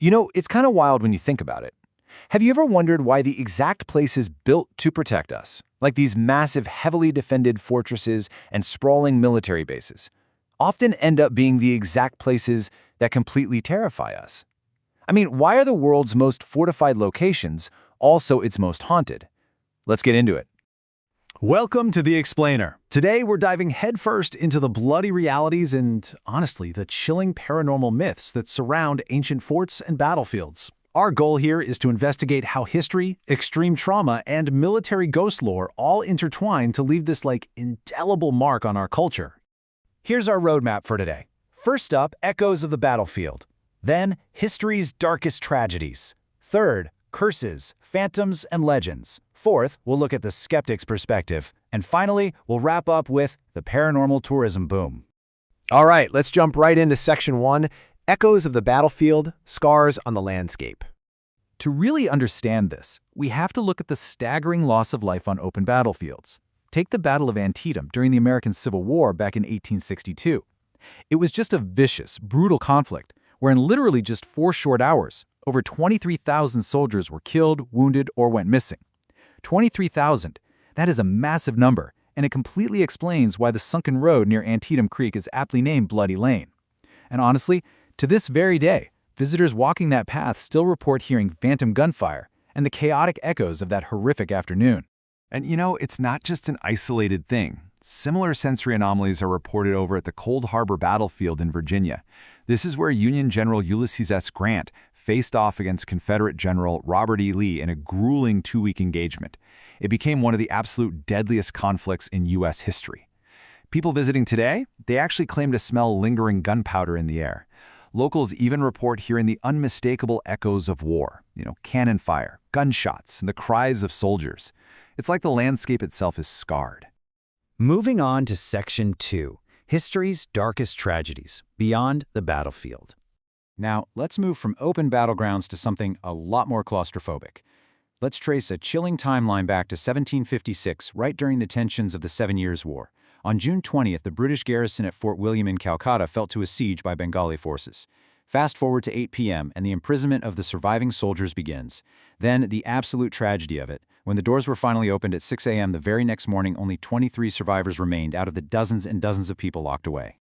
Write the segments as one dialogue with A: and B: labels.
A: You know, it's kind of wild when you think about it. Have you ever wondered why the exact places built to protect us, like these massive, heavily defended fortresses and sprawling military bases, often end up being the exact places that completely terrify us? I mean, why are the world's most fortified locations also its most haunted? Let's get into it.
B: Welcome to The Explainer. Today we're diving headfirst into the bloody realities and, honestly, the chilling paranormal myths that surround ancient forts and battlefields. Our goal here is to investigate how history, extreme trauma, and military ghost lore all intertwine to leave this indelible mark on our culture. Here's our roadmap for today. First up, echoes of the battlefield. Then, history's darkest tragedies. Third, curses, phantoms, and legends. Fourth, we'll look at the skeptic's perspective. And finally, we'll wrap up with the paranormal tourism boom.
C: All right, let's jump right into Section 1, Echoes of the Battlefield, Scars on the Landscape.
A: To really understand this, we have to look at the staggering loss of life on open battlefields. Take the Battle of Antietam during the American Civil War back in 1862. It was just a vicious, brutal conflict, where in literally just 4 short hours, over 23,000 soldiers were killed, wounded, or went missing. 23,000. That is a massive number, and it completely explains why the sunken road near Antietam Creek is aptly named Bloody Lane. And honestly, to this very day, visitors walking that path still report hearing phantom gunfire and the chaotic echoes of that horrific afternoon.
D: And you know, it's not just an isolated thing. Similar sensory anomalies are reported over at the Cold Harbor Battlefield in Virginia. This is where Union General Ulysses S. Grant faced off against Confederate General Robert E. Lee in a grueling 2-week engagement. It became one of the absolute deadliest conflicts in U.S. history. People visiting today, they actually claim to smell lingering gunpowder in the air. Locals even report hearing the unmistakable echoes of war, cannon fire, gunshots, and the cries of soldiers. It's like the landscape itself is scarred.
B: Moving on to Section 2, History's Darkest Tragedies, Beyond the Battlefield.
A: Now, let's move from open battlegrounds to something a lot more claustrophobic. Let's trace a chilling timeline back to 1756, right during the tensions of the 7 Years' War. On June 20th, the British garrison at Fort William in Calcutta fell to a siege by Bengali forces. Fast forward to 8 p.m., and the imprisonment of the surviving soldiers begins. Then, the absolute tragedy of it. When the doors were finally opened at 6 a.m. the very next morning, only 23 survivors remained out of the dozens and dozens of people locked away.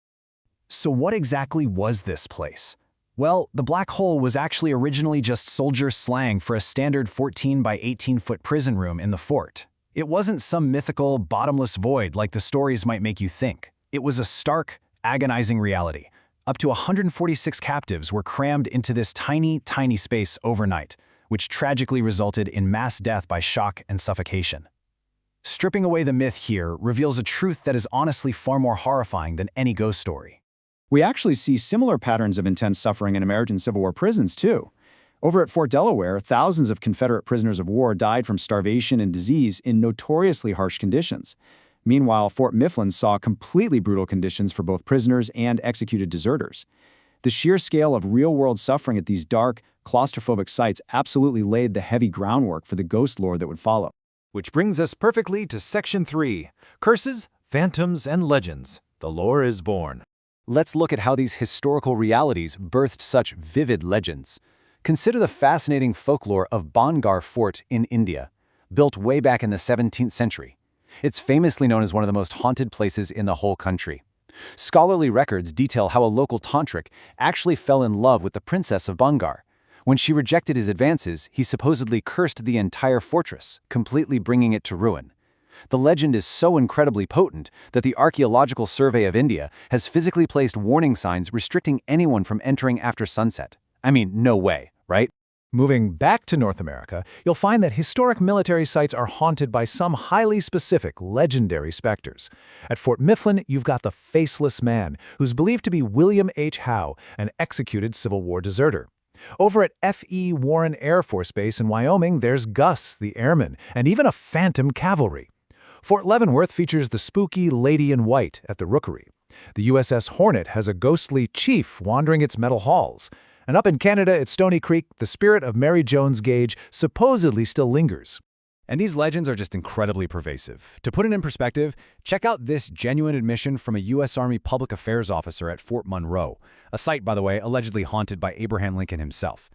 B: So what exactly was this place? Well, the Black Hole was actually originally just soldier slang for a standard 14 by 18-foot prison room in the fort. It wasn't some mythical, bottomless void like the stories might make you think. It was a stark, agonizing reality. Up to 146 captives were crammed into this tiny, tiny space overnight, which tragically resulted in mass death by shock and suffocation. Stripping away the myth here reveals a truth that is honestly far more horrifying than any ghost story.
E: We actually see similar patterns of intense suffering in American Civil War prisons, too. Over at Fort Delaware, thousands of Confederate prisoners of war died from starvation and disease in notoriously harsh conditions. Meanwhile, Fort Mifflin saw completely brutal conditions for both prisoners and executed deserters. The sheer scale of real-world suffering at these dark, claustrophobic sites absolutely laid the heavy groundwork for the ghost lore that would follow.
B: Which brings us perfectly to Section 3, Curses, Phantoms, and Legends. The lore is born.
C: Let's look at how these historical realities birthed such vivid legends. Consider the fascinating folklore of Bangar Fort in India, built way back in the 17th century. It's famously known as one of the most haunted places in the whole country. Scholarly records detail how a local tantric actually fell in love with the princess of Bangar. When she rejected his advances, he supposedly cursed the entire fortress, completely bringing it to ruin. The legend is so incredibly potent that the Archaeological Survey of India has physically placed warning signs restricting anyone from entering after sunset. I mean, no way, right?
B: Moving back to North America, you'll find that historic military sites are haunted by some highly specific, legendary specters. At Fort Mifflin, you've got the Faceless Man, who's believed to be William H. Howe, an executed Civil War deserter. Over at F.E. Warren Air Force Base in Wyoming, there's Gus, the airman, and even a phantom cavalry. Fort Leavenworth features the spooky Lady in White at the Rookery. The USS Hornet has a ghostly chief wandering its metal halls. And up in Canada at Stony Creek, the spirit of Mary Jones Gage supposedly still lingers.
A: And these legends are just incredibly pervasive. To put it in perspective, check out this genuine admission from a U.S. Army public affairs officer at Fort Monroe, a site, by the way, allegedly haunted by Abraham Lincoln himself.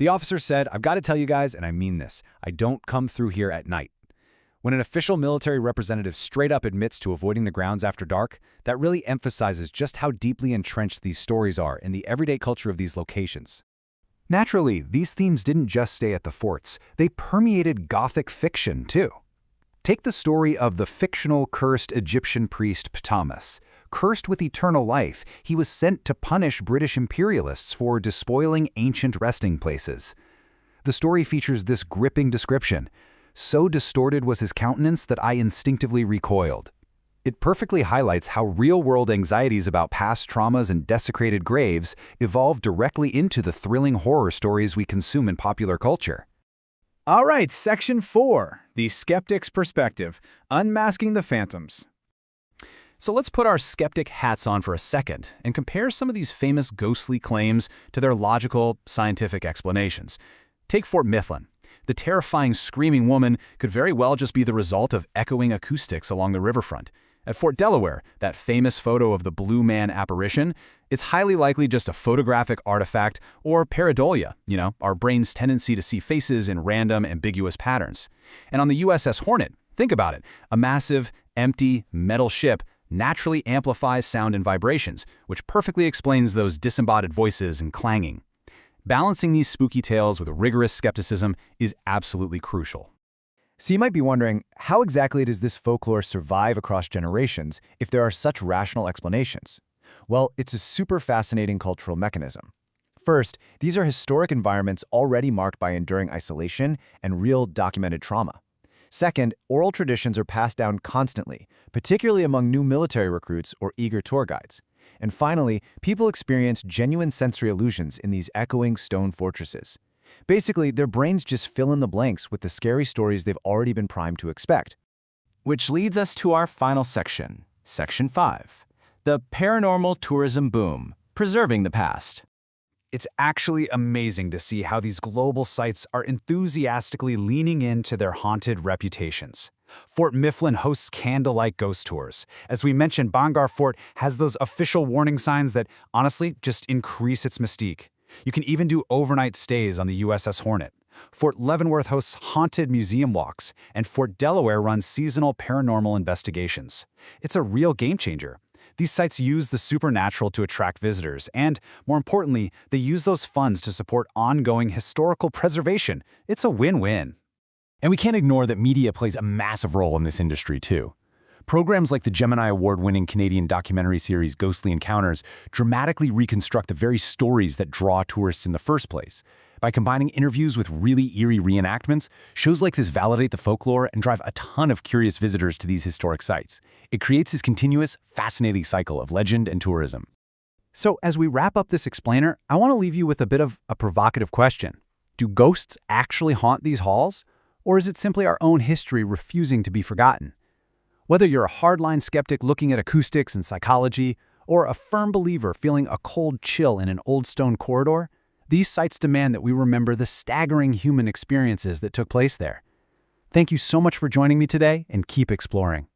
C: The officer said, "I've got to tell you guys, and I mean this, I don't come through here at night." When an official military representative straight up admits to avoiding the grounds after dark, that really emphasizes just how deeply entrenched these stories are in the everyday culture of these locations.
A: Naturally, these themes didn't just stay at the forts. They permeated Gothic fiction, too. Take the story of the fictional cursed Egyptian priest Ptolemus. Cursed with eternal life, he was sent to punish British imperialists for despoiling ancient resting places. The story features this gripping description. So distorted was his countenance that I instinctively recoiled. It perfectly highlights how real-world anxieties about past traumas and desecrated graves evolve directly into the thrilling horror stories we consume in popular culture.
E: All right, Section 4, The Skeptic's Perspective, Unmasking the Phantoms.
B: So let's put our skeptic hats on for a second and compare some of these famous ghostly claims to their logical, scientific explanations. Take Fort Mifflin. The terrifying screaming woman could very well just be the result of echoing acoustics along the riverfront. At Fort Delaware, that famous photo of the Blue Man apparition, it's highly likely just a photographic artifact or pareidolia, our brain's tendency to see faces in random, ambiguous patterns. And on the USS Hornet, think about it, a massive, empty, metal ship naturally amplifies sound and vibrations, which perfectly explains those disembodied voices and clanging. Balancing these spooky tales with rigorous skepticism is absolutely crucial.
C: So you might be wondering, how exactly does this folklore survive across generations if there are such rational explanations? Well, it's a super fascinating cultural mechanism. First, these are historic environments already marked by enduring isolation and real documented trauma. Second, oral traditions are passed down constantly, particularly among new military recruits or eager tour guides. And finally, people experience genuine sensory illusions in these echoing stone fortresses. Basically, their brains just fill in the blanks with the scary stories they've already been primed to expect.
B: Which leads us to our final section, Section 5, the paranormal tourism boom, preserving the past. It's actually amazing to see how these global sites are enthusiastically leaning into their haunted reputations. Fort Mifflin hosts candlelight ghost tours. As we mentioned, Bangar Fort has those official warning signs that honestly just increase its mystique. You can even do overnight stays on the USS Hornet. Fort Leavenworth hosts haunted museum walks, and Fort Delaware runs seasonal paranormal investigations. It's a real game changer. These sites use the supernatural to attract visitors, and, more importantly, they use those funds to support ongoing historical preservation. It's a win-win.
C: And we can't ignore that media plays a massive role in this industry, too. Programs like the Gemini Award-winning Canadian documentary series Ghostly Encounters dramatically reconstruct the very stories that draw tourists in the first place. By combining interviews with really eerie reenactments, shows like this validate the folklore and drive a ton of curious visitors to these historic sites. It creates this continuous, fascinating cycle of legend and tourism.
B: So as we wrap up this explainer, I want to leave you with a bit of a provocative question. Do ghosts actually haunt these halls? Or is it simply our own history refusing to be forgotten? Whether you're a hardline skeptic looking at acoustics and psychology, or a firm believer feeling a cold chill in an old stone corridor, these sites demand that we remember the staggering human experiences that took place there. Thank you so much for joining me today, and keep exploring.